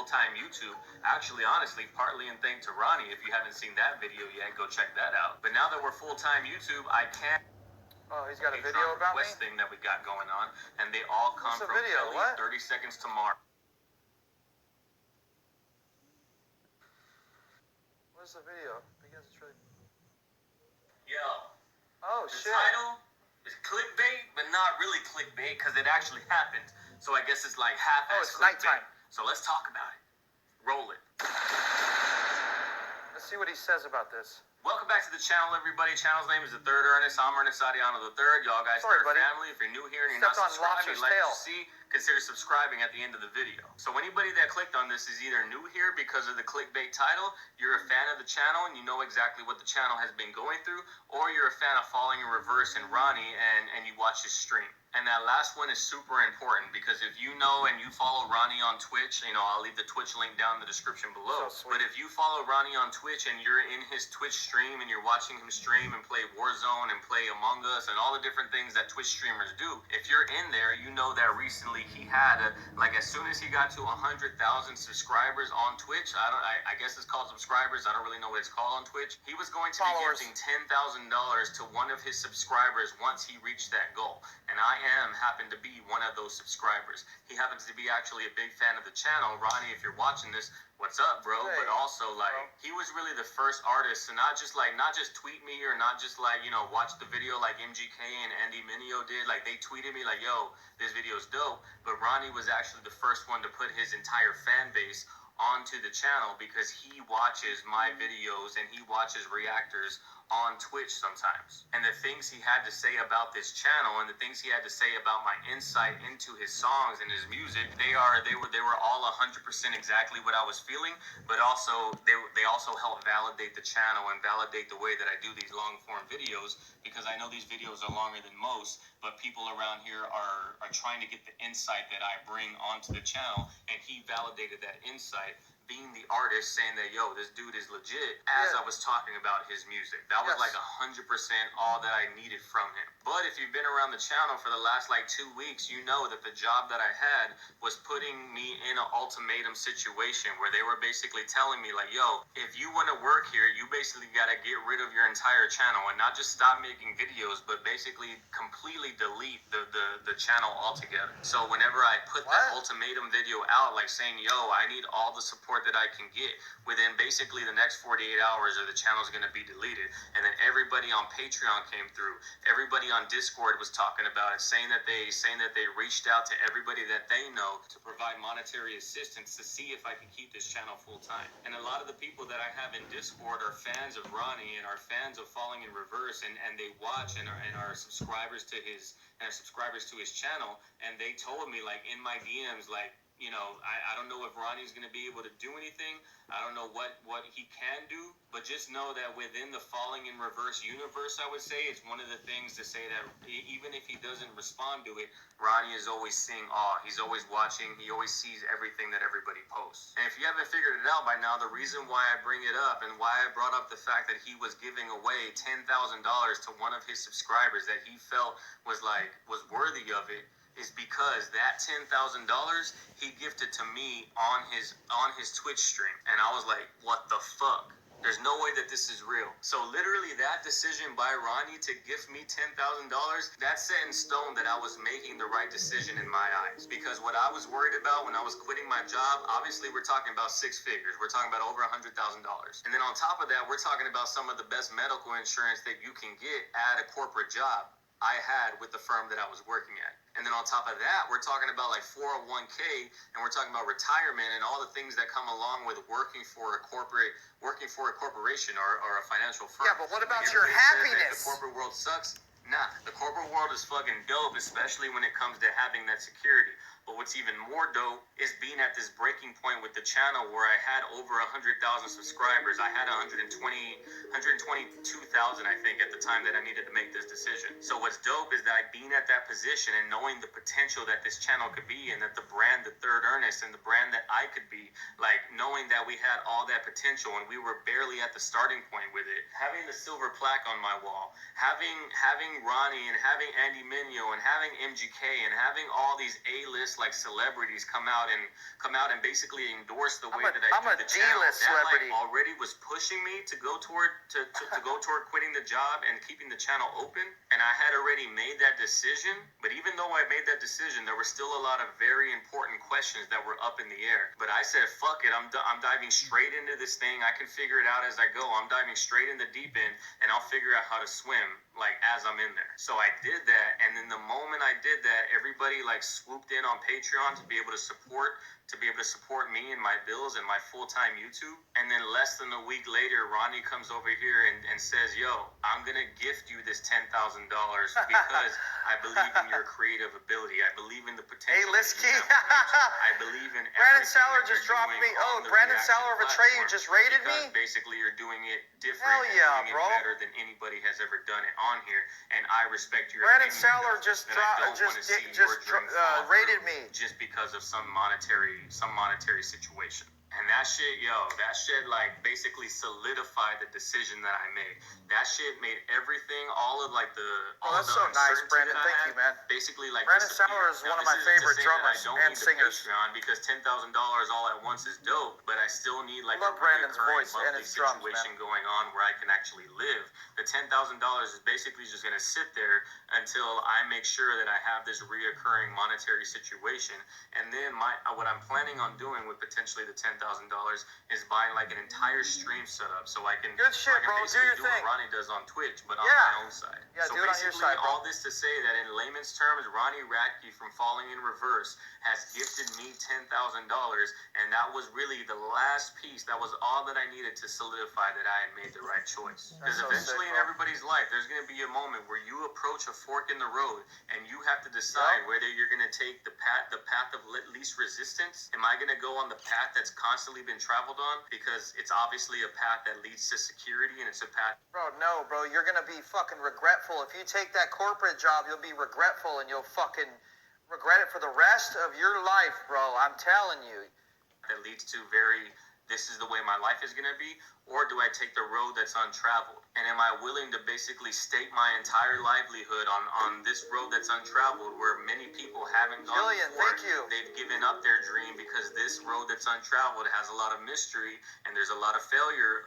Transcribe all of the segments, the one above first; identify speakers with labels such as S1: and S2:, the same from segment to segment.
S1: full-time YouTube. Actually, honestly, partly in thanks to Ronnie. If you haven't seen that video yet, go check that out. But now that we're full-time YouTube, I can't.
S2: Oh, he's got a video about me?
S1: Thing that we got going on, and they all come from
S2: video?
S1: Kelly,
S2: What?
S1: 30 Seconds to Mars.
S2: What's the video? Because it's really...
S1: Yo.
S2: Oh,
S1: the
S2: shit.
S1: The title is clickbait, but not really clickbait because it actually happened. So I guess it's like half-ass clickbait.
S2: Nighttime.
S1: So let's talk about it. Roll it.
S2: Let's see what he says about this.
S1: Welcome back to the channel, everybody. Channel's name is The Third Ernest. I'm Ernest Adiano III. Y'all guys, Third Family. If you're new here and you're not subscribed, you'd like to see, consider subscribing at the end of the video. So anybody that clicked on this is either new here because of the clickbait title, you're a fan of the channel and you know exactly what the channel has been going through, or you're a fan of Falling in Reverse and Ronnie and you watch his stream. And that last one is super important because if you know and you follow Ronnie on Twitch, you know, I'll leave the Twitch link down in the description below. But if you follow Ronnie on Twitch and you're in his Twitch stream and you're watching him stream and play Warzone and play Among Us and all the different things that Twitch streamers do, if you're in there, you know that recently he had, like as soon as he got to 100,000 subscribers on Twitch, I guess it's called subscribers, I don't really know what it's called on Twitch, he was going to be giving $10,000 to one of his subscribers once he reached that goal. And I happen to be one of those subscribers. He happens to be actually a big fan of the channel. Ronnie, if you're watching this, what's up, bro? Hey, but also, like, he was really the first artist to not just tweet me or not just, like, you know, watch the video like MGK and Andy Mineo did. Like, they tweeted me like, yo, this video's dope. But Ronnie was actually the first one to put his entire fan base onto the channel because he watches my videos and he watches reactors on Twitch sometimes. And the things he had to say about this channel and the things he had to say about my insight into his songs and his music, they were all 100% exactly what I was feeling, but also they also help validate the channel and validate the way that I do these long form videos, because I know these videos are longer than most, but people around here are trying to get the insight that I bring onto the channel, and he validated that insight, being the artist, saying that, yo, this dude is legit, as I was talking about his music. That was like 100% all that I needed from him. But if you've been around the channel for the last like 2 weeks, you know that the job that I had was putting me in an ultimatum situation where they were basically telling me like, yo, if you want to work here, you basically got to get rid of your entire channel and not just stop making videos, but basically completely delete the channel altogether. So whenever I put that ultimatum video out, like saying, yo, I need all the support that I can get within basically the next 48 hours or the channel's going to be deleted. And then everybody on Patreon came through. Everybody on Discord was talking about it, saying that they reached out to everybody that they know to provide monetary assistance to see if I can keep this channel full time. And a lot of the people that I have in Discord are fans of Ronnie and are fans of Falling in Reverse, and they watch and are subscribers to his channel. And they told me, like, in my DMs, like, you know, I don't know if Ronnie's going to be able to do anything. I don't know what he can do, but just know that within the Falling in Reverse universe, I would say, it's one of the things to say that even if he doesn't respond to it, Ronnie is always seeing awe. He's always watching. He always sees everything that everybody posts. And if you haven't figured it out by now, the reason why I bring it up and why I brought up the fact that he was giving away $10,000 to one of his subscribers that he felt was worthy of it, is because that $10,000 he gifted to me on his Twitch stream. And I was like, what the fuck? There's no way that this is real. So literally that decision by Ronnie to gift me $10,000, that's set in stone that I was making the right decision in my eyes. Because what I was worried about when I was quitting my job, obviously we're talking about 6 figures. We're talking about over $100,000. And then on top of that, we're talking about some of the best medical insurance that you can get at a corporate job I had with the firm that I was working at. And then on top of that, we're talking about like 401k, and we're talking about retirement and all the things that come along with working for a corporation or a financial firm.
S2: Yeah, but what about your happiness?
S1: The corporate world sucks. Nah, the corporate world is fucking dope, especially when it comes to having that security. But what's even more dope is being at this breaking point with the channel where I had over 100,000 subscribers. I had 122,000, I think, at the time that I needed to make this decision. So what's dope is that being at that position and knowing the potential that this channel could be, and that the brand, The Third Ernest, and the brand that I could be, like knowing that we had all that potential and we were barely at the starting point with it, having the silver plaque on my wall, having Ronnie and having Andy Mineo and having MGK and having all these A-list A-list like celebrities come out and basically endorse the way that I
S2: I'm
S1: do
S2: a
S1: the channel.
S2: D-list
S1: That
S2: celebrity.
S1: like already was pushing me to go toward quitting the job and keeping the channel open. And I had already made that decision. But even though I made that decision, there were still a lot of very important questions that were up in the air. But I said, fuck it, I'm diving straight into this thing. I can figure it out as I go. I'm diving straight in the deep end, and I'll figure out how to swim like as I'm in there. So I did that, and then the moment I did that, everybody like swooped in on Patreon to be able to support me and my bills and my full-time YouTube. And then less than a week later, Ronnie comes over here and says, yo, I'm gonna gift you this $10,000 because I believe in your creative ability. I believe in the potential.
S2: Hey, Liskey.
S1: I believe in
S2: Brandon
S1: everything
S2: Saller
S1: that
S2: just
S1: you're
S2: dropped
S1: doing
S2: me.
S1: on
S2: Oh,
S1: the
S2: Brandon
S1: reaction
S2: Saller of Atreyu
S1: platform,
S2: just rated
S1: because
S2: me.
S1: basically you're doing it different.
S2: Hell
S1: and
S2: yeah,
S1: doing
S2: bro.
S1: it better than anybody has ever done it on here. And I respect your
S2: Brandon
S1: opinion
S2: Saller
S1: enough
S2: just
S1: that I don't wanna see your dream fall
S2: rated
S1: through
S2: me.
S1: just because of some monetary situation. And that shit, like basically solidified the decision that I made. That shit made everything, all of the
S2: that's so nice, Brandon. Thank you, man.
S1: Basically, like
S2: Brandon
S1: disappear.
S2: Saller is
S1: Now,
S2: one of
S1: this
S2: my
S1: isn't to
S2: favorite
S1: say that
S2: drummers
S1: I don't
S2: and
S1: need
S2: singers.
S1: the Patreon because $10,000 all at once is dope, but I still need like
S2: Love
S1: a
S2: Brandon's
S1: recurring
S2: voice and
S1: monthly
S2: his drums,
S1: situation
S2: man.
S1: going on where I can actually live. The $10,000 is basically just gonna sit there until I make sure that I have this reoccurring monetary situation. And then what I'm planning on doing with potentially the $10,000 is buying like an entire stream setup so I can
S2: Good shit, bro. Do your
S1: do
S2: thing.
S1: what Ronnie does on Twitch, but on my own side.
S2: Yeah,
S1: so
S2: do it on your
S1: basically,
S2: side, bro.
S1: all this to say that in layman's terms, Ronnie Radke from Falling in Reverse has gifted me $10,000, and that was really the last piece. That was all that I needed to solidify that I had made the right choice. Because
S2: so
S1: eventually
S2: sick,
S1: in
S2: bro.
S1: everybody's life, there's going to be a moment where you approach a fork in the road, and you have to decide whether you're going to take the path of least resistance. Am I going to go on the path that's constantly been traveled on? Because it's obviously a path that leads to security, and it's a path.
S2: Bro, no, bro. You're going to be fucking regretful. If you take that corporate job, you'll be regretful, and you'll fucking regret it for the rest of your life, bro. I'm telling you.
S1: That leads to this is the way my life is going to be, or do I take the road that's untraveled? And am I willing to basically stake my entire livelihood on this road that's untraveled, where many people haven't gone
S2: Jillian,
S1: before?
S2: thank you.
S1: They've given up their dream because this road that's untraveled has a lot of mystery and there's a lot of failure,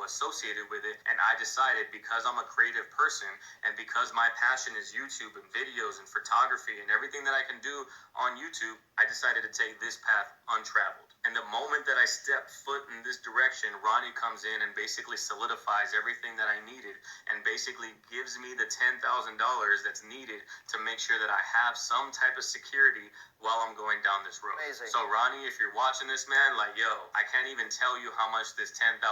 S1: associated with it. And I decided, because I'm a creative person and because my passion is YouTube and videos and photography and everything that I can do on YouTube, I decided to take this path untraveled. And the moment that I step foot in this direction, Ronnie comes in and basically solidifies everything that I needed and basically gives me the $10,000 that's needed to make sure that I have some type of security while I'm going down this road.
S2: Amazing.
S1: So Ronnie, if you're watching this, man, I can't even tell you how much this $10,000,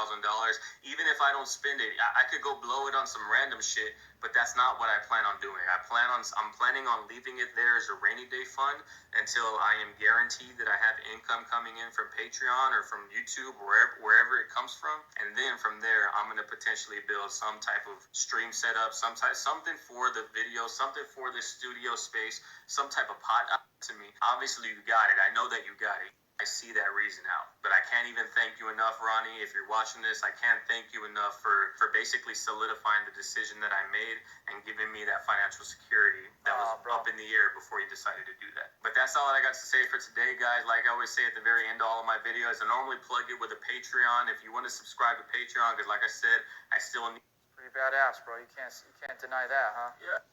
S1: even if I don't spend it, I could go blow it on some random shit, but that's not what I plan on doing. I'm planning on leaving it there as a rainy day fund until I am guaranteed that I have income coming in from Patreon or from YouTube, wherever it comes from. And then from there, I'm going to potentially build some type of stream setup, something for the video, something for the studio space, some type of pot. To me, obviously you got it. I know that you got it. I see that reason out. But I can't even thank you enough, Ronnie. If you're watching this, I can't thank you enough for basically solidifying the decision that I made and giving me that financial security that was up in the air before you decided to do that. But that's all I got to say for today, guys. Like I always say at the very end of all of my videos, I normally plug it with a Patreon. If you want to subscribe to Patreon, because like I said, I still need...
S2: Pretty badass, bro. You can't deny that, huh?
S1: Yeah.